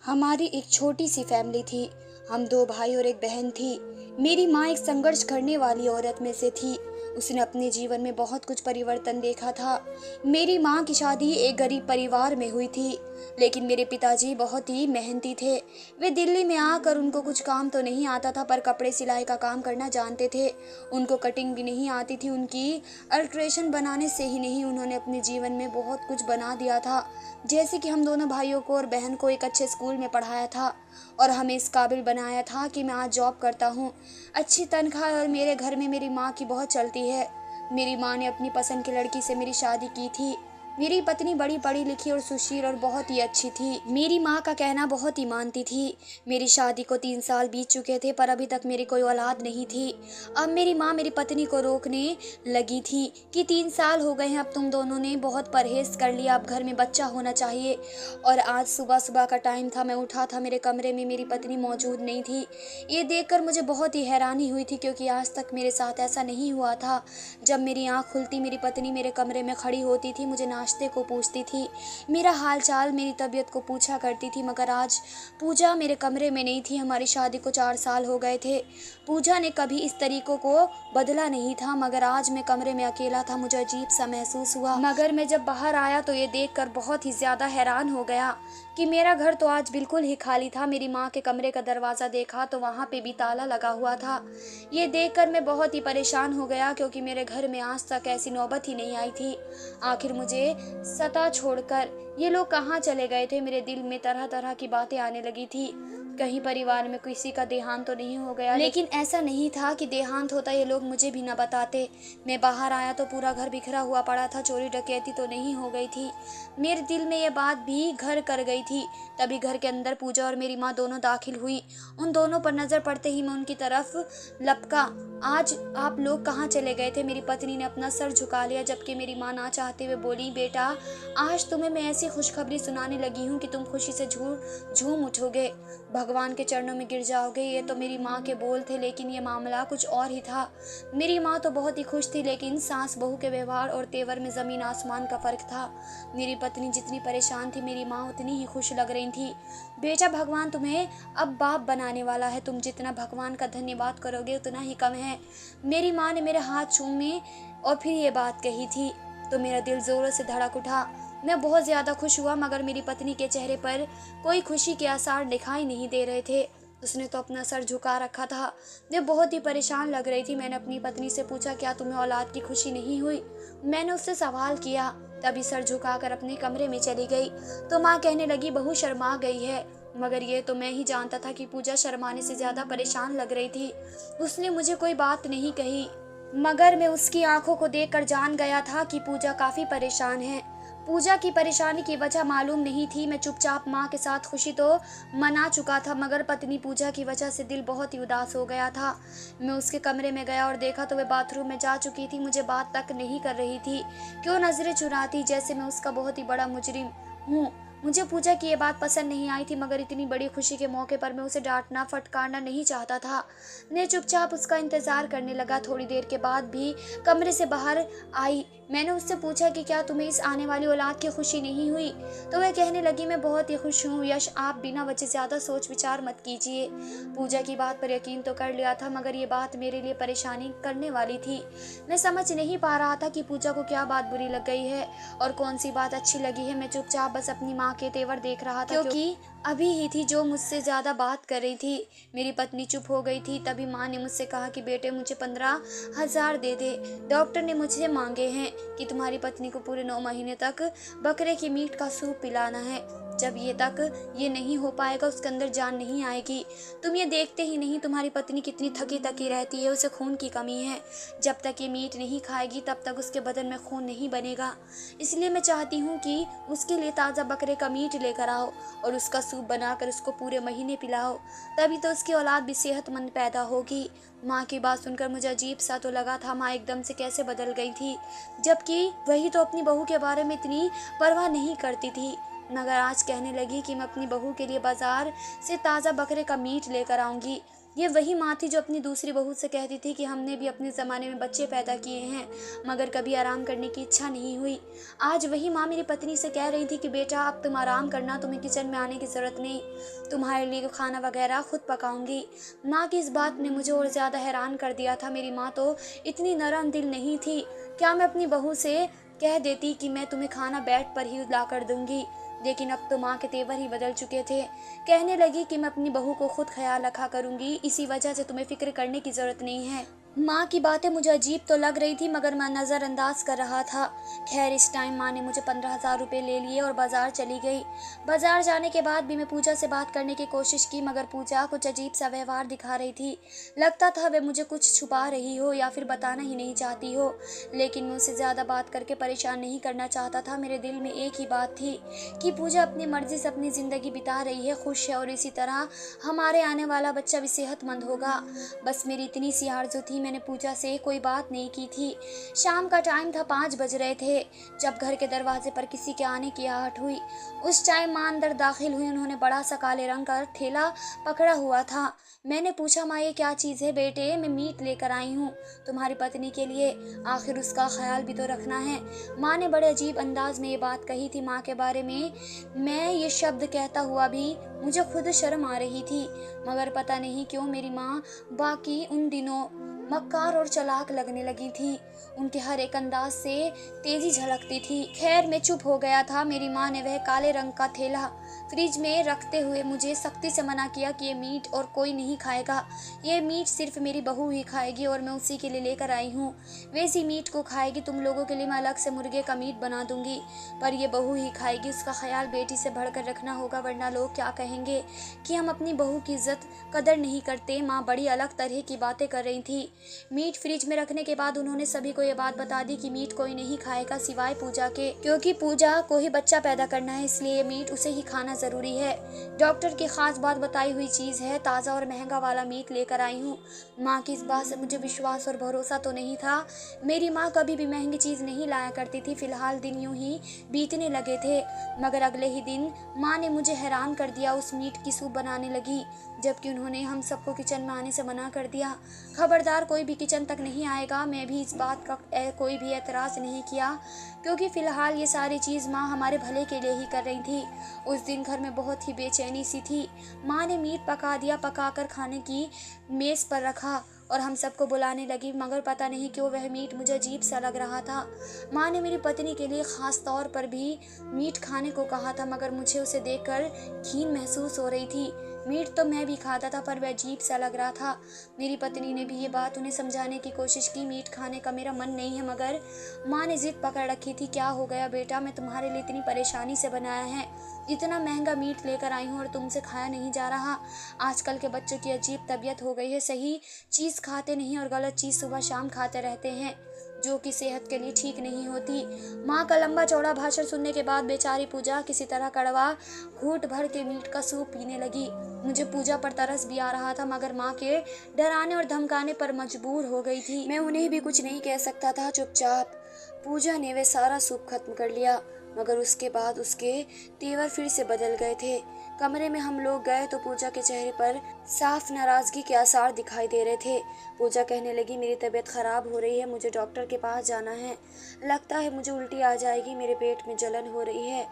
हमारी एक छोटी सी फैमिली थी। हम दो भाई और एक बहन थी। मेरी माँ एक संघर्ष करने वाली औरत में से थी। उसने अपने जीवन में बहुत कुछ परिवर्तन देखा था। मेरी माँ की शादी एक गरीब परिवार में हुई थी, लेकिन मेरे पिताजी बहुत ही मेहनती थे। वे दिल्ली में आकर उनको कुछ काम तो नहीं आता था, पर कपड़े सिलाई का काम करना जानते थे। उनको कटिंग भी नहीं आती थी, उनकी अल्ट्रेशन बनाने से ही नहीं, उन्होंने अपने जीवन में बहुत कुछ बना दिया था। जैसे कि हम दोनों भाइयों को और बहन को एक अच्छे स्कूल में पढ़ाया था और हमें इस काबिल बनाया था कि मैं आज जॉब करता हूँ, अच्छी तनख्वाह, और मेरे घर में मेरी माँ की बहुत चलती है। मेरी माँ ने अपनी पसंद की लड़की से मेरी शादी की थी। मेरी पत्नी बड़ी पढ़ी लिखी और सुशील और बहुत ही अच्छी थी। मेरी माँ का कहना बहुत ही मानती थी। मेरी शादी को 3 साल बीत चुके थे, पर अभी तक मेरी कोई औलाद नहीं थी। अब मेरी माँ मेरी पत्नी को रोकने लगी थी कि 3 साल हो गए हैं, अब तुम दोनों ने बहुत परहेज कर लिया, अब घर में बच्चा होना चाहिए। और आज सुबह सुबह का टाइम था, मैं उठा था, मेरे कमरे में मेरी पत्नी मौजूद नहीं थी। ये देखकर मुझे बहुत ही हैरानी हुई थी, क्योंकि आज तक मेरे साथ ऐसा नहीं हुआ था। जब मेरी आँख खुलती, मेरी पत्नी मेरे कमरे में खड़ी होती थी, मुझे नाश्ते को पूछती थी, मेरा हाल चाल, मेरी तबीयत को पूछा करती थी। मगर आज पूजा मेरे कमरे में नहीं थी। हमारी शादी को 4 साल हो गए थे। पूजा ने कभी इस तरीकों को बदला नहीं था, मगर आज मैं कमरे में अकेला था, मुझे अजीब सा महसूस हुआ। मगर मैं जब बाहर आया तो ये देखकर बहुत ही ज्यादा हैरान हो गया कि मेरा घर तो आज बिल्कुल ही खाली था। मेरी माँ के कमरे का दरवाज़ा देखा तो वहाँ पे भी ताला लगा हुआ था। ये देखकर मैं बहुत ही परेशान हो गया, क्योंकि मेरे घर में आज तक ऐसी नौबत ही नहीं आई थी। आखिर मुझे सता छोड़कर ये लोग कहाँ चले गए थे? मेरे दिल में तरह तरह की बातें आने लगी थी। कहीं परिवार में किसी का देहांत तो नहीं हो गया? लेकिन ऐसा नहीं था कि देहांत होता ये लोग मुझे भी न बताते। मैं बाहर आया तो पूरा घर बिखरा हुआ पड़ा था, चोरी डकैती तो नहीं हो गई थी। मेरे दिल में ये बात भी घर कर गई थी। तभी घर के अंदर पूजा और मेरी माँ दोनों दाखिल हुई। उन दोनों पर नजर पड़ते ही मैं उनकी तरफ लपका। आज आप लोग कहाँ चले गए थे? मेरी पत्नी ने अपना सर झुका लिया, जबकि मेरी माँ ना चाहते हुए बोली, बेटा आज तुम्हें मैं ऐसी खुशखबरी सुनाने लगी हूँ कि तुम खुशी से झूम उठोगे, भगवान के चरणों में गिर जाओगे। ये तो मेरी माँ के बोल थे, लेकिन ये मामला कुछ और ही था। मेरी माँ तो बहुत ही खुश थी, लेकिन सास बहू के व्यवहार और तेवर में जमीन आसमान का फर्क था। मेरी पत्नी जितनी परेशान थी, मेरी माँ उतनी ही खुश लग रही थी। बेटा भगवान तुम्हें अब बाप बनाने वाला है, तुम जितना भगवान का धन्यवाद करोगे उतना ही कम है। मेरी माँ ने मेरे हाथ चूमे और फिर ये बात कही थी तो मेरा दिल जोरों से धड़क उठा। मैं बहुत ज्यादा खुश हुआ, मगर मेरी पत्नी के चेहरे पर कोई खुशी के आसार दिखाई नहीं दे रहे थे। उसने तो अपना सर झुका रखा था। मैं बहुत ही परेशान लग रही थी। मैंने अपनी पत्नी से पूछा, क्या तुम्हें औलाद की खुशी नहीं हुई? मैंने उससे सवाल किया। तभी सर झुकाकर अपने कमरे में चली गई तो माँ कहने लगी, बहू शर्मा गई है। मगर ये तो मैं ही जानता था कि पूजा शर्माने से ज्यादा परेशान लग रही थी। उसने मुझे कोई बात नहीं कही, मगर मैं उसकी आंखों को देखकर जान गया था कि पूजा काफी परेशान है। पूजा की परेशानी की वजह मालूम नहीं थी। मैं चुपचाप माँ के साथ खुशी तो मना चुका था, मगर पत्नी पूजा की वजह से दिल बहुत ही उदास हो गया था। मैं उसके कमरे में गया और देखा तो वह बाथरूम में जा चुकी थी। मुझे बात तक नहीं कर रही थी। क्यों नजरें चुराती, जैसे मैं उसका बहुत ही बड़ा मुजरिम हूँ। मुझे पूजा की ये बात पसंद नहीं आई थी, मगर इतनी बड़ी खुशी के मौके पर मैं उसे डांटना फटकारना नहीं चाहता था। मैं चुपचाप उसका इंतजार करने लगा। थोड़ी देर के बाद भी कमरे से बाहर आई। मैंने उससे पूछा कि क्या तुम्हें इस आने वाली औलाद की खुशी नहीं हुई? तो वह कहने लगी, मैं बहुत ही खुश हूँ यश, आप बिना वजह ज्यादा सोच विचार मत कीजिए। पूजा की बात पर यकीन तो कर लिया था, मगर ये बात मेरे लिए परेशानी करने वाली थी। मैं समझ नहीं पा रहा था कि पूजा को क्या बात बुरी लग गई है और कौन सी बात अच्छी लगी है। मैं चुपचाप बस अपनी माँ के तेवर देख रहा था, क्योंकि अभी ही थी जो मुझसे ज्यादा बात कर रही थी। मेरी पत्नी चुप हो गई थी। तभी माँ ने मुझसे कहा कि बेटे मुझे 15,000 दे दे, डॉक्टर ने मुझे मांगे हैं कि तुम्हारी पत्नी को पूरे 9 महीने तक बकरे की मीट का सूप पिलाना है। जब ये नहीं हो पाएगा, उसके अंदर जान नहीं आएगी। तुम ये देखते ही नहीं तुम्हारी पत्नी कितनी थकी थकी रहती है, उसे खून की कमी है। जब तक ये मीट नहीं खाएगी तब तक उसके बदन में खून नहीं बनेगा। इसलिए मैं चाहती हूँ कि उसके लिए ताज़ा बकरे का मीट लेकर आओ और उसका सूप बनाकर उसको पूरे महीने पिलाओ, तभी तो उसकी औलाद भी सेहतमंद पैदा होगी। माँ की बात सुनकर मुझे अजीब सा तो लगा था, माँ एकदम से कैसे बदल गई थी, जबकि वही तो अपनी बहू के बारे में इतनी परवाह नहीं करती थी। मगर आज कहने लगी कि मैं अपनी बहू के लिए बाजार से ताज़ा बकरे का मीट लेकर आऊंगी। ये वही माँ थी जो अपनी दूसरी बहू से कहती थी कि हमने भी अपने ज़माने में बच्चे पैदा किए हैं, मगर कभी आराम करने की इच्छा नहीं हुई। आज वही माँ मेरी पत्नी से कह रही थी कि बेटा अब तुम आराम करना, तुम्हें किचन में आने की ज़रूरत नहीं, तुम्हारे लिए खाना वगैरह खुद पकाऊंगी। माँ की इस बात ने मुझे और ज़्यादा हैरान कर दिया था। मेरी माँ तो इतनी नरम दिल नहीं थी। क्या मैं अपनी बहू से कह देती कि मैं तुम्हें खाना बेड पर ही ला कर दूंगी, लेकिन अब तो माँ के तेवर ही बदल चुके थे। कहने लगी कि मैं अपनी बहू को खुद ख्याल रखा करूंगी, इसी वजह से तुम्हें फिक्र करने की जरूरत नहीं है। माँ की बातें मुझे अजीब तो लग रही थी, मगर मैं नज़रअंदाज कर रहा था। खैर इस टाइम माँ ने मुझे 15,000 रुपये ले लिए और बाजार चली गई। बाजार जाने के बाद भी मैं पूजा से बात करने की कोशिश की, मगर पूजा कुछ अजीब सा व्यवहार दिखा रही थी। लगता था वह मुझे कुछ छुपा रही हो या फिर बताना ही नहीं चाहती हो, लेकिन मैं उससे ज़्यादा बात करके परेशान नहीं करना चाहता था। मेरे दिल में एक ही बात थी कि पूजा अपनी मर्जी से अपनी ज़िंदगी बिता रही है, खुश है, और इसी तरह हमारे आने वाला बच्चा भी सेहतमंद होगा। बस मेरी इतनी सी आरज़ू थी। मैंने पूजा से कोई बात नहीं की थी। शाम का टाइम था, 5 बज रहे थे जब घर के दरवाजे पर किसी के आने की आहट हुई। उस टाइम माँ अंदर दाखिल हुई। उन्होंने बड़ा सा काले रंग का थैला पकड़ा हुआ था। मैंने पूछा, माँ ये क्या चीज़ है? बेटे मैं मीट लेकर आई हूँ तुम्हारी पत्नी के लिए, आखिर उसका ख्याल भी तो रखना है। माँ ने बड़े अजीब अंदाज में ये बात कही थी। माँ के बारे में मैं ये शब्द कहता हुआ भी मुझे खुद शर्म आ रही थी, मगर पता नहीं क्यों मेरी माँ बाकी उन दिनों मक्कार और चालाक लगने लगी थी। उनके हर एक अंदाज से तेजी झलकती थी। खैर मैं चुप हो गया था। मेरी माँ ने वह काले रंग का थैला फ्रिज में रखते हुए मुझे सख्ती से मना किया कि ये मीट और कोई नहीं खाएगा, ये मीट सिर्फ मेरी बहू ही खाएगी और मैं उसी के लिए लेकर आई हूँ। वैसी मीट को खाएगी, तुम लोगों के लिए मैं अलग से मुर्गे का मीट बना दूंगी, पर ये बहू ही खाएगी। उसका ख्याल बेटी से बढ़कर रखना होगा, वरना लोग क्या कहेंगे कि हम अपनी बहू की इज्जत कदर नहीं करते। माँ बड़ी अलग तरह की बातें कर रही थी। मीट फ्रिज में रखने के बाद उन्होंने सभी को ये बात बता दी कि मीट कोई नहीं खाएगा सिवाय पूजा के, क्योंकि पूजा को ही बच्चा पैदा करना है, इसलिए मीट उसे ही खाना जरूरी है। डॉक्टर की खास बात बताई हुई चीज है, ताज़ा और महंगा वाला मीट लेकर आई हूँ। माँ की इस बात से मुझे विश्वास और भरोसा तो नहीं था। मेरी माँ कभी भी महंगी चीज नहीं लाया करती थी। फिलहाल दिन यूं ही बीतने लगे थे, मगर अगले ही दिन माँ ने मुझे हैरान कर दिया। उस मीट की सूप बनाने लगी, जबकि उन्होंने हम सबको किचन में आने से मना कर दिया। खबरदार कोई भी किचन तक नहीं आएगा। मैं भी इस बात का कोई भी एतराज़ नहीं किया, क्योंकि फ़िलहाल ये सारी चीज़ माँ हमारे भले के लिए ही कर रही थी। उस दिन घर में बहुत ही बेचैनी सी थी। माँ ने मीट पका दिया, पकाकर खाने की मेज़ पर रखा और हम सबको बुलाने लगी, मगर पता नहीं क्यों वह मीट मुझे अजीब सा लग रहा था। माँ ने मेरी पत्नी के लिए ख़ास तौर पर भी मीट खाने को कहा था, मगर मुझे उसे देखकर घिन महसूस हो रही थी। मीट तो मैं भी खाता था, पर वह अजीब सा लग रहा था। मेरी पत्नी ने भी ये बात उन्हें समझाने की कोशिश की, मीट खाने का मेरा मन नहीं है, मगर माँ ने जिद पकड़ रखी थी। क्या हो गया बेटा, मैं तुम्हारे लिए इतनी परेशानी से बनाया है, इतना महंगा मीट लेकर आई हूँ और तुमसे खाया नहीं जा रहा। आजकल के बच्चों की अजीब तबीयत हो गई है, सही चीज़ खाते नहीं और गलत चीज़ सुबह शाम खाते रहते हैं, जो कि सेहत के लिए ठीक नहीं होती। माँ का लंबा चौड़ा भाषण सुनने के बाद बेचारी पूजा किसी तरह कड़वा घूंट भर के मीट का सूप पीने लगी। मुझे पूजा पर तरस भी आ रहा था, मगर माँ के डराने और धमकाने पर मजबूर हो गई थी। मैं उन्हें भी कुछ नहीं कह सकता था। चुपचाप पूजा ने वह सारा सूप खत्म कर लिया, मगर उसके बाद उसके तेवर फिर से बदल गए थे। कमरे में हम लोग गए तो पूजा के चेहरे पर साफ नाराजगी के आसार दिखाई दे रहे थे। पूजा कहने लगी, मेरी तबीयत खराब हो रही है, मुझे डॉक्टर के पास जाना है, लगता है मुझे उल्टी आ जाएगी, मेरे पेट में जलन हो रही है।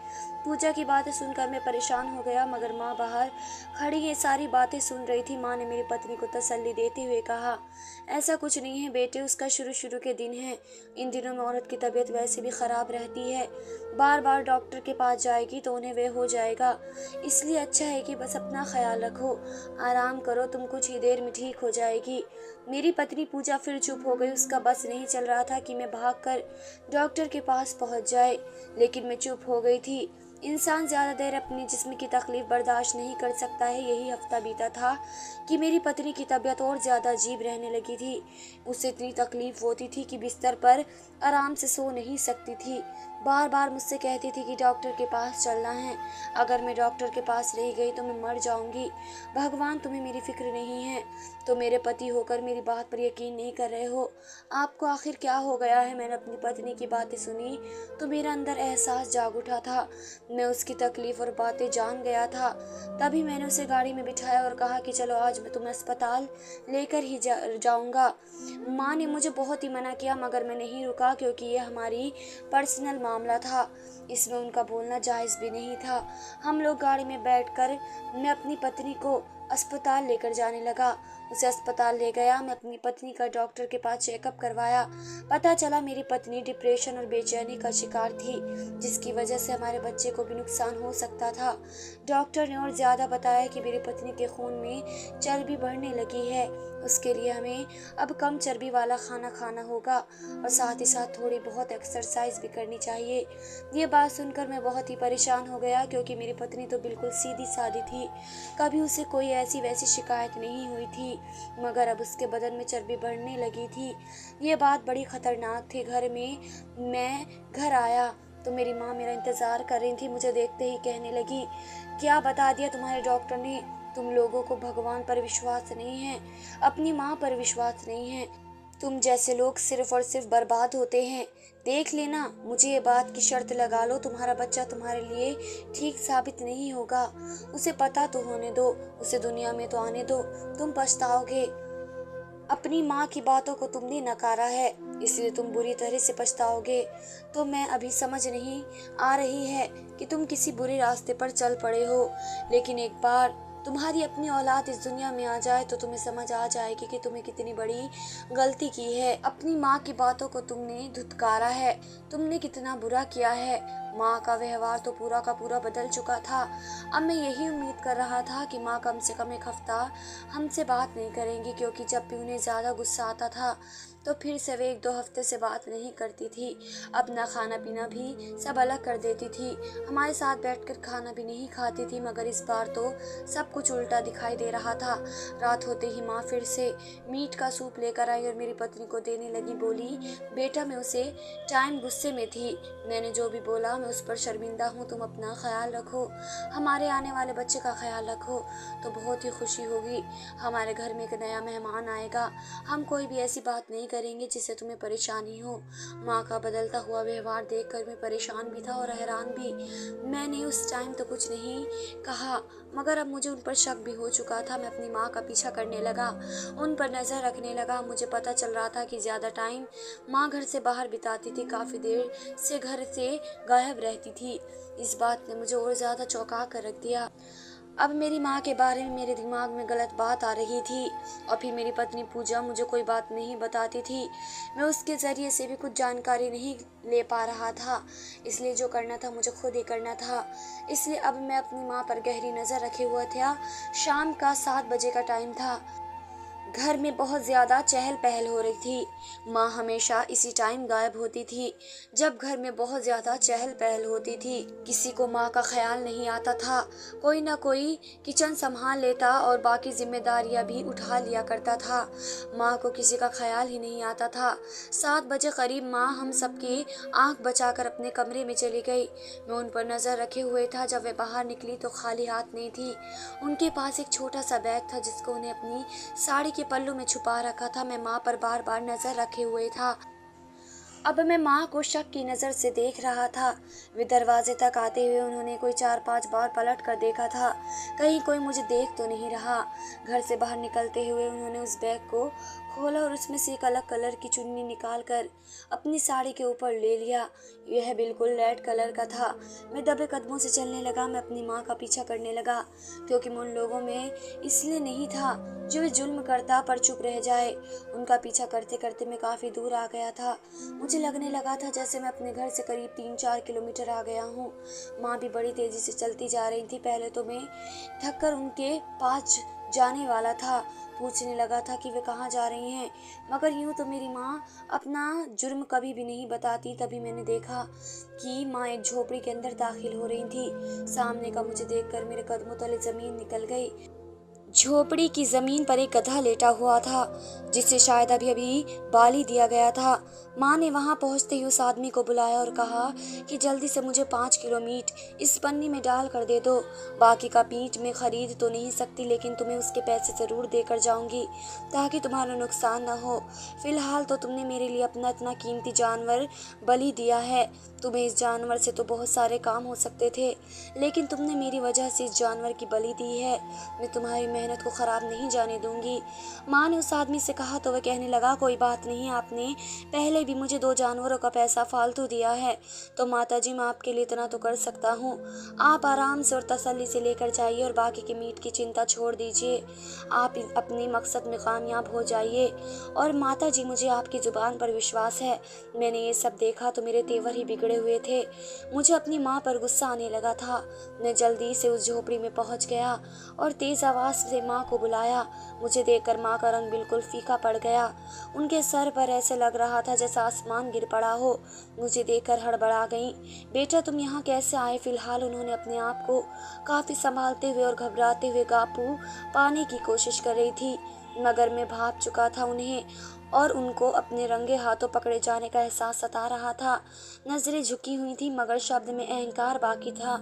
पूजा की बातें सुनकर मैं परेशान हो गया, मगर माँ बाहर खड़ी ये सारी बातें सुन रही थी। माँ ने मेरी पत्नी को तसल्ली देते हुए कहा, ऐसा कुछ नहीं है बेटे, उसका शुरू के दिन है, इन दिनों में औरत की तबीयत वैसे भी खराब रहती है, बार बार डॉक्टर के पास जाएगी तो उन्हें वह हो जाएगा, इसलिए अच्छा है कि बस अपना ख्याल रखो, आराम करो, तुम कुछ ही देर में ठीक हो जाएगी। मेरी पत्नी पूजा फिर चुप हो गई। उसका बस नहीं चल रहा था कि मैं भागकर डॉक्टर के पास पहुंच जाए, लेकिन मैं चुप हो गई थी। इंसान ज़्यादा देर अपनी जिस्म की तकलीफ बर्दाश्त नहीं कर सकता है। यही हफ्ता बीता था कि मेरी पत्नी की तबीयत और ज़्यादा अजीब रहने लगी थी। उसे इतनी तकलीफ होती थी कि बिस्तर पर आराम से सो नहीं सकती थी। बार बार मुझसे कहती थी कि डॉक्टर के पास चलना है, अगर मैं डॉक्टर के पास रह गई तो मैं मर जाऊंगी। भगवान, तुम्हें मेरी फिक्र नहीं है, तो मेरे पति होकर मेरी बात पर यकीन नहीं कर रहे हो। आपको आखिर क्या हो गया है? मैंने अपनी पत्नी की बातें सुनी तो मेरा अंदर एहसास जाग उठा था। मैं उसकी तकलीफ और बातें जान गया था। तभी मैंने उसे गाड़ी में बिठाया और कहा कि चलो आज मैं तुम्हें अस्पताल लेकर ही जाऊंगा। माँ ने मुझे बहुत ही मना किया, मगर मैं नहीं रुका, क्योंकि ये हमारी पर्सनल मामला था, इसमें उनका बोलना जायज़ भी नहीं था। हम लोग गाड़ी में बैठकर मैं अपनी पत्नी को अस्पताल लेकर जाने लगा। उसे अस्पताल ले गया। मैं अपनी पत्नी का डॉक्टर के पास चेकअप करवाया। पता चला मेरी पत्नी डिप्रेशन और बेचैनी का शिकार थी, जिसकी वजह से हमारे बच्चे को भी नुकसान हो सकता था। डॉक्टर ने और ज़्यादा बताया कि मेरी पत्नी के खून में चर्बी बढ़ने लगी है, उसके लिए हमें अब कम चर्बी वाला खाना खाना होगा और साथ ही साथ थोड़ी बहुत एक्सरसाइज भी करनी चाहिए। ये बात सुनकर मैं बहुत ही परेशान हो गया, क्योंकि मेरी पत्नी तो बिल्कुल सीधी सादी थी, कभी उसे कोई ऐसी वैसी शिकायत नहीं हुई थी, मगर अब उसके बदन में चर्बी बढ़ने लगी थी। ये बात बड़ी खतरनाक थी। मैं घर आया तो मेरी माँ मेरा इंतज़ार कर रही थी। मुझे देखते ही कहने लगी, क्या बता दिया तुम्हारे डॉक्टर ने? तुम लोगों को भगवान पर विश्वास नहीं है, अपनी माँ पर विश्वास नहीं है। तुम जैसे लोग सिर्फ और सिर्फ बर्बाद होते हैं। देख लेना, मुझे ये बात की शर्त लगा लो, तुम्हारा बच्चा तुम्हारे लिए ठीक साबित नहीं होगा। उसे पता तो होने दो, उसे दुनिया में तो आने दो, तुम पछताओगे। अपनी माँ की बातों को तुमने नकारा है, इसलिए तुम बुरी तरह से पछताओगे। तो मैं अभी समझ नहीं आ रही है कि तुम किसी बुरे रास्ते पर चल पड़े हो, लेकिन एक बार तुम्हारी अपनी औलाद इस दुनिया में आ जाए तो तुम्हें समझ आ जाएगी कि तुम्हें कितनी बड़ी गलती की है। अपनी माँ की बातों को तुमने धुतकारा है, तुमने कितना बुरा किया है। माँ का व्यवहार तो पूरा का पूरा बदल चुका था। अब मैं यही उम्मीद कर रहा था कि माँ कम से कम एक हफ्ता हमसे बात नहीं करेंगी, क्योंकि जब भी उन्हें ज़्यादा गुस्सा आता था तो फिर से वे 1-2 हफ्ते से बात नहीं करती थी। अपना खाना पीना भी सब अलग कर देती थी, हमारे साथ बैठकर खाना भी नहीं खाती थी। मगर इस बार तो सब कुछ उल्टा दिखाई दे रहा था। रात होते ही माँ फिर से मीट का सूप लेकर आई और मेरी पत्नी को देने लगी। बोली, बेटा मैं उसे टाइम गुस्से में थी, मैंने जो भी बोला मैं उस पर शर्मिंदा हूँ, तुम अपना ख्याल रखो, हमारे आने वाले बच्चे का ख्याल रखो तो बहुत ही खुशी होगी। हमारे घर में एक नया मेहमान आएगा, हम कोई भी ऐसी बात नहीं करेंगे जिससे तुम्हें परेशानी हो। माँ का बदलता हुआ व्यवहार देखकर मैं परेशान भी था और हैरान भी। मैंने उस टाइम तो कुछ नहीं कहा, मगर अब मुझे उन पर शक भी हो चुका था। मैं अपनी माँ का पीछा करने लगा, उन पर नज़र रखने लगा। मुझे पता चल रहा था कि ज़्यादा टाइम माँ घर से बाहर बिताती थी, काफ़ी देर से घर से गायब रहती थी। इस बात ने मुझे और ज़्यादा चौंका कर रख दिया। अब मेरी माँ के बारे में मेरे दिमाग में गलत बात आ रही थी, और फिर मेरी पत्नी पूजा मुझे कोई बात नहीं बताती थी। मैं उसके ज़रिए से भी कुछ जानकारी नहीं ले पा रहा था, इसलिए जो करना था मुझे खुद ही करना था। इसलिए अब मैं अपनी माँ पर गहरी नज़र रखे हुआ था। शाम का 7 बजे का टाइम था। घर में बहुत ज़्यादा चहल पहल हो रही थी। माँ हमेशा इसी टाइम गायब होती थी जब घर में बहुत ज़्यादा चहल पहल होती थी। किसी को माँ का ख्याल नहीं आता था, कोई ना कोई किचन संभाल लेता और बाकी जिम्मेदारियाँ भी उठा लिया करता था। माँ को किसी का ख्याल ही नहीं आता था। 7 बजे करीब माँ हम सबकी आंख बचाकर अपने कमरे में चली गई। मैं उन पर नज़र रखे हुए था। जब वे बाहर निकली तो खाली हाथ नहीं थी, उनके पास एक छोटा सा बैग था जिसको उन्हें अपनी साड़ी के पल्लू में छुपा रखा था। मैं माँ पर बार बार नजर रखे हुए था। अब मैं माँ को शक की नज़र से देख रहा था। वे दरवाजे तक आते हुए उन्होंने कोई 4-5 बार पलट कर देखा था, कहीं कोई मुझे देख तो नहीं रहा। घर से बाहर निकलते हुए उन्होंने उस बैग को खोला और उसमें से एक अलग कलर की चुन्नी निकाल कर अपनी साड़ी के ऊपर ले लिया। यह बिल्कुल रेड कलर का था। मैं दबे कदमों से चलने लगा। मैं अपनी माँ का पीछा करने लगा, क्योंकि मैं उन लोगों में इसलिए नहीं था जो वे जुल्म करता पर चुप रह जाए। उनका पीछा करते करते मैं काफ़ी दूर आ गया था। मुझे लगने लगा था जैसे मैं अपने घर से करीब 3-4 किलोमीटर आ गया हूँ। माँ भी बड़ी तेज़ी से चलती जा रही थी। पहले तो मैं थक कर उनके पास जाने वाला था, पूछने लगा था कि वे कहाँ जा रही हैं, मगर यूँ तो मेरी माँ अपना जुर्म कभी भी नहीं बताती। तभी मैंने देखा कि माँ एक झोपड़ी के अंदर दाखिल हो रही थी। सामने का मुझे देखकर मेरे कदमों तले ज़मीन निकल गई। झोपड़ी की जमीन पर एक गधा लेटा हुआ था, जिसे शायद अभी अभी बाली दिया गया था। माँ ने वहां पहुंचते ही उस आदमी को बुलाया और कहा कि जल्दी से मुझे 5 किलो मीट इस पन्नी में डाल कर दे दो। बाकी का मीट मैं खरीद तो नहीं सकती, लेकिन तुम्हें उसके पैसे जरूर देकर जाऊंगी ताकि तुम्हारा नुकसान न हो। फिलहाल तो तुमने मेरे लिए अपना इतना कीमती जानवर बलि दिया है। तुम्हें इस जानवर से तो बहुत सारे काम हो सकते थे, लेकिन तुमने मेरी वजह से इस जानवर की बलि दी है। मैं तुम्हारी मेहनत को खराब नहीं जाने दूंगी। माँ ने उस आदमी से कहा तो वह कहने लगा, कोई बात नहीं, आपने पहले भी मुझे 2 जानवरों का पैसा फालतू दिया है, तो माता जी मैं आपके लिए इतना तो कर सकता हूँ। आप आराम से और तसल्ली से लेकर जाइए और बाकी के मीट की चिंता छोड़ दीजिए। आप अपने मकसद में कामयाब हो जाइए। और माता जी मुझे आपकी जुबान पर विश्वास है। मैंने ये सब देखा तो मेरे तेवर ही बिगड़े हुए थे। मुझे अपनी माँ पर गुस्सा आने लगा था। मैं जल्दी से उस झोपड़ी में पहुंच गया और तेज आवाज से माँ को बुलाया। मुझे देखकर माँ का रंग बिल्कुल फीका पड़ गया। उनके सर पर ऐसे लग रहा था जैसा आसमान गिर पड़ा हो। मुझे देखकर हड़बड़ा गई। बेटा तुम यहाँ कैसे आए? फिलहाल उन्होंने अपने आप को काफी संभालते हुए और घबराते हुए काबू पाने की कोशिश कर रही थी, मगर मैं भाप चुका था उन्हें और उनको अपने रंगे हाथों पकड़े जाने का एहसास सता रहा था। नजरें झुकी हुई थी, मगर शब्द में अहंकार बाकी था।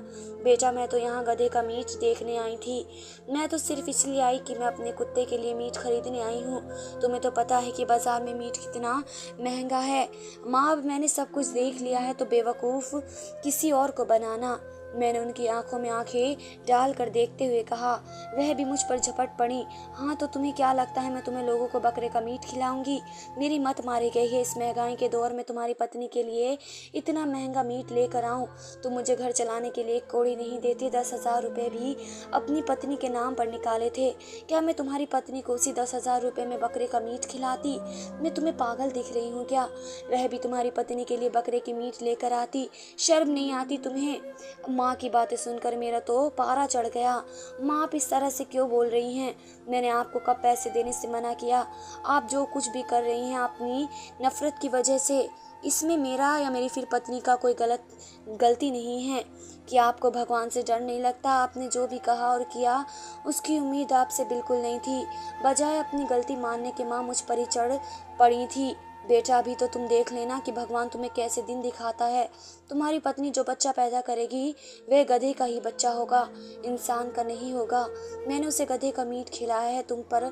बेटा मैं तो यहाँ गधे का मीट देखने आई थी। मैं तो सिर्फ इसलिए आई कि मैं अपने कुत्ते के लिए मीट खरीदने आई हूँ। तुम्हें तो पता है कि बाजार में मीट कितना महंगा है। माँ अब मैंने सब कुछ देख लिया है, तो बेवकूफ़ किसी और को बनाना। मैंने उनकी आंखों में आंखें डालकर देखते हुए कहा। वह भी मुझ पर झपट पड़ी। हाँ तो तुम्हें क्या लगता है मैं तुम्हें लोगों को बकरे का मीट खिलाऊंगी? मेरी मत मारी गई है। इस महंगाई के दौर में तुम्हारी पत्नी के लिए इतना महंगा मीट लेकर आऊं? तुम मुझे घर चलाने के लिए एक कौड़ी नहीं देती। 10,000 रुपये भी अपनी पत्नी के नाम पर निकाले थे। क्या मैं तुम्हारी पत्नी को उसी 10,000 रुपये में बकरे का मीट खिलाती? मैं तुम्हें पागल दिख रही हूँ क्या? वह भी तुम्हारी पत्नी के लिए बकरे की मीट लेकर आती। शर्म नहीं आती तुम्हें? माँ की बातें सुनकर मेरा तो पारा चढ़ गया। माँ आप इस तरह से क्यों बोल रही हैं? मैंने आपको कब पैसे देने से मना किया? आप जो कुछ भी कर रही हैं अपनी नफरत की वजह से। इसमें मेरा या मेरी फिर पत्नी का कोई गलती नहीं है। कि आपको भगवान से डर नहीं लगता? आपने जो भी कहा और किया उसकी उम्मीद आपसे बिल्कुल नहीं थी। बजाय अपनी गलती मानने के माँ मुझ पर ही चढ़ पड़ी थी। बेटा अभी तो तुम देख लेना कि भगवान तुम्हें कैसे दिन दिखाता है। तुम्हारी पत्नी जो बच्चा पैदा करेगी वह गधे का ही बच्चा होगा, इंसान का नहीं होगा। मैंने उसे गधे का मीट खिलाया है तुम पर।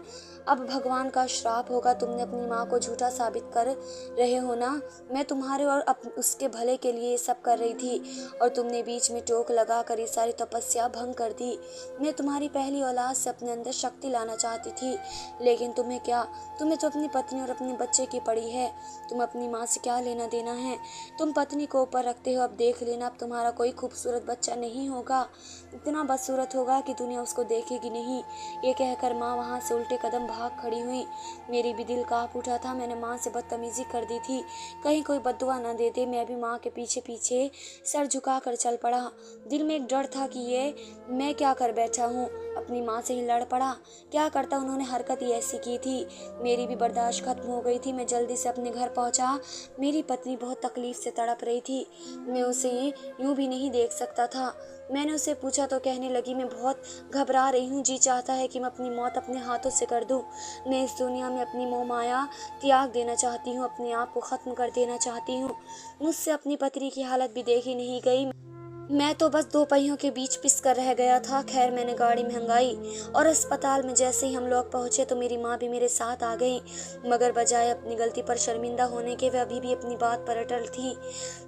अब भगवान का श्राप होगा। तुमने अपनी माँ को झूठा साबित कर रहे हो ना? मैं तुम्हारे और उसके भले के लिए ये सब कर रही थी और तुमने बीच में टोक लगा कर ये सारी तपस्या भंग कर दी। मैं तुम्हारी पहली औलाद से अपने अंदर शक्ति लाना चाहती थी, लेकिन तुम्हें क्या? तुम्हें तो अपनी पत्नी और अपने बच्चे की पड़ी है। तुम अपनी माँ से क्या लेना देना है? तुम पत्नी को ऊपर रखते हो। अब देख लेना, अब तुम्हारा कोई खूबसूरत बच्चा नहीं होगा। इतना बदसूरत होगा कि दुनिया उसको देखेगी नहीं। ये कहकर माँ वहाँ से उल्टे कदम भाग खड़ी हुई। मेरी भी दिल कांप उठा था। मैंने माँ से बदतमीजी कर दी थी, कहीं कोई बद्दुआ न दे दे। मैं भी माँ के पीछे पीछे सर झुका कर चल पड़ा। दिल में एक डर था कि ये मैं क्या कर बैठा हूँ। अपनी माँ से ही लड़ पड़ा। क्या करता, उन्होंने हरकत ही ऐसी की थी। मेरी भी बर्दाश्त खत्म हो गई थी। मैं जल्दी से अपने घर पहुंचा। मेरी पत्नी बहुत तकलीफ से तड़प रही थी। मैं उसे यूं भी नहीं देख सकता था। मैंने उससे पूछा तो कहने लगी, मैं बहुत घबरा रही हूँ। जी चाहता है कि मैं अपनी मौत अपने हाथों से कर दूँ। मैं इस दुनिया में अपनी मोह माया त्याग देना चाहती हूँ, अपने आप को ख़त्म कर देना चाहती हूँ। मुझसे अपनी पत्नी की हालत भी देखी नहीं गई। मैं तो बस 2 पहियों के बीच पिस कर रह गया था। खैर मैंने गाड़ी महंगाई और अस्पताल में जैसे ही हम लोग पहुंचे तो मेरी माँ भी मेरे साथ आ गई, मगर बजाय अपनी गलती पर शर्मिंदा होने के वह अभी भी अपनी बात पर अटल थी।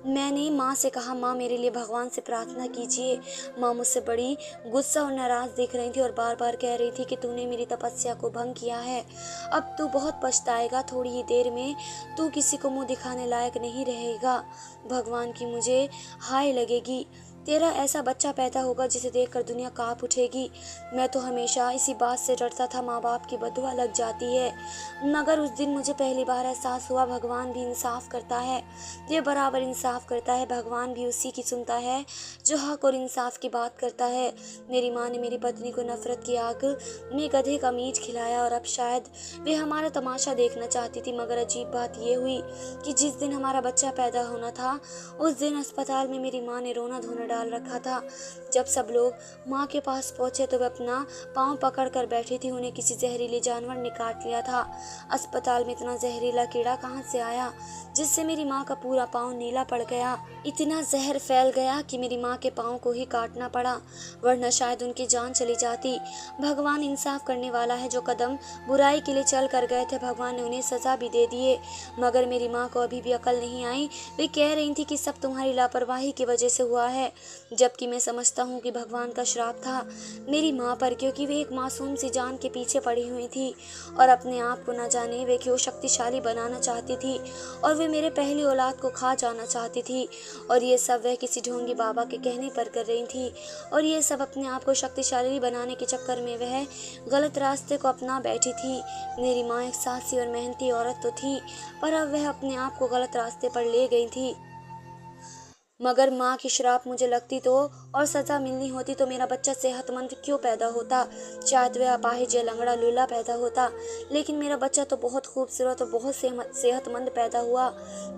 मैंने माँ से कहा, माँ मेरे लिए भगवान से प्रार्थना कीजिए। माँ मुझसे बड़ी गुस्सा और नाराज़ दिख रही थी और बार बार कह रही थी कि तूने मेरी तपस्या को भंग किया है। अब तू बहुत पछताएगा। थोड़ी ही देर में तू किसी को मुँह दिखाने लायक नहीं रहेगा। भगवान की मुझे हाय लगेगी। तेरा ऐसा बच्चा पैदा होगा जिसे देखकर दुनिया कांप उठेगी। मैं तो हमेशा इसी बात से डरता था, माँ बाप की बददुआ लग जाती है। मगर उस दिन मुझे पहली बार एहसास हुआ भगवान भी इंसाफ करता है। ये बराबर इंसाफ करता है। भगवान भी उसी की सुनता है जो हक और इंसाफ की बात करता है। मेरी माँ ने मेरी पत्नी को नफरत की आग में गधे का मीट खिलाया और अब शायद वे हमारा तमाशा देखना चाहती थी। मगर अजीब बात यह हुई कि जिस दिन हमारा बच्चा पैदा होना था उस दिन अस्पताल में मेरी माँ ने रोना धोना डाल रखा था। जब सब लोग माँ के पास पहुँचे तो वे अपना पाँव पकड़ कर बैठी थी। उन्हें किसी जहरीले जानवर ने काट लिया था। अस्पताल में इतना जहरीला कीड़ा कहाँ से आया जिससे मेरी माँ का पूरा पाँव नीला पड़ गया। इतना जहर फैल गया कि मेरी माँ के पाँव को ही काटना पड़ा, वरना शायद उनकी जान चली जाती। भगवान इंसाफ करने वाला है। जो कदम बुराई के लिए चल कर गए थे, भगवान ने उन्हें सजा भी दे दिए। मगर मेरी माँ को अभी भी अकल नहीं आई। वे कह रही थी कि सब तुम्हारी लापरवाही की वजह से हुआ है, जबकि मैं समझता हूँ कि भगवान का श्राप था मेरी माँ पर, क्योंकि वे एक मासूम सी जान के पीछे पड़ी हुई थी और अपने आप को न जाने वे क्यों शक्तिशाली बनाना चाहती थी और वे मेरे पहली औलाद को खा जाना चाहती थी। और ये सब वह किसी ढोंगी बाबा के कहने पर कर रही थी। और ये सब अपने आप को शक्तिशाली बनाने के चक्कर में वह गलत रास्ते को अपना बैठी थी। मेरी माँ एक साहसी और मेहनती औरत तो थी, पर अब वह अपने आप को गलत रास्ते पर ले गई थी। मगर माँ की श्राप मुझे लगती तो और सज़ा मिलनी होती तो मेरा बच्चा सेहतमंद क्यों पैदा होता। शायद वह अपाहिज या लंगड़ा लूला पैदा होता, लेकिन मेरा बच्चा तो बहुत खूबसूरत और बहुत सेहतमंद पैदा हुआ।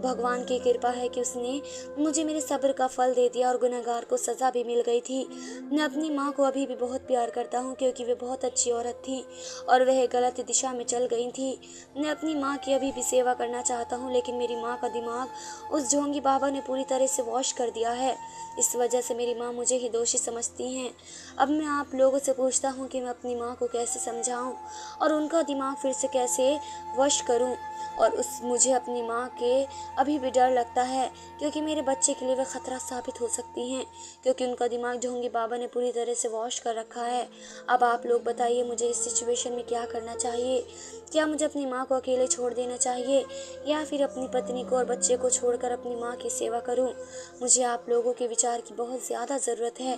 भगवान की कृपा है कि उसने मुझे मेरे सब्र का फल दे दिया और गुनहगार को सज़ा भी मिल गई थी। मैं अपनी माँ को अभी भी बहुत प्यार करता हूँ, क्योंकि वे बहुत अच्छी औरत थी और वह गलत दिशा में चल गई थी। मैं अपनी माँ की अभी भी सेवा करना चाहता हूँ, लेकिन मेरी माँ का दिमाग उस ढोंगी बाबा ने पूरी तरह से वॉश कर दिया है। इस वजह से मेरी माँ मुझे ही दोषी समझती हैं। अब मैं आप लोगों से पूछता हूँ कि मैं अपनी माँ को कैसे समझाऊँ और उनका दिमाग फिर से कैसे वश करूँ। और मुझे अपनी माँ के अभी भी डर लगता है, क्योंकि मेरे बच्चे के लिए वे खतरा साबित हो सकती हैं, क्योंकि उनका दिमाग ढोंगी बाबा ने पूरी तरह से वॉश कर रखा है। अब आप लोग बताइए, मुझे इस सिचुएशन में क्या करना चाहिए? क्या मुझे अपनी माँ को अकेले छोड़ देना चाहिए या फिर अपनी पत्नी को और बच्चे को छोड़कर अपनी माँ की सेवा करूं? मुझे आप लोगों के विचार की बहुत ज़्यादा ज़रूरत है।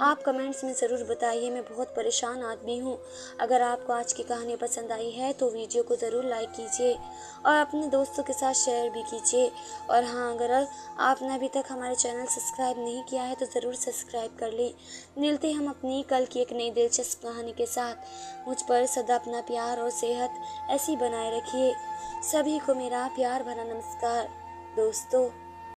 आप कमेंट्स में ज़रूर बताइए। मैं बहुत परेशान आदमी हूँ। अगर आपको आज की कहानी पसंद आई है तो वीडियो को ज़रूर लाइक कीजिए और अपने दोस्तों के साथ शेयर भी कीजिए। और हाँ, अगर आपने अभी तक हमारे चैनल सब्सक्राइब नहीं किया है तो ज़रूर सब्सक्राइब कर लें। मिलते हैं हम अपनी कल की एक नई दिलचस्प कहानी के साथ। मुझ पर सदा अपना प्यार और सेहत ऐसी बनाए रखिए। सभी को मेरा प्यार भरा नमस्कार दोस्तों।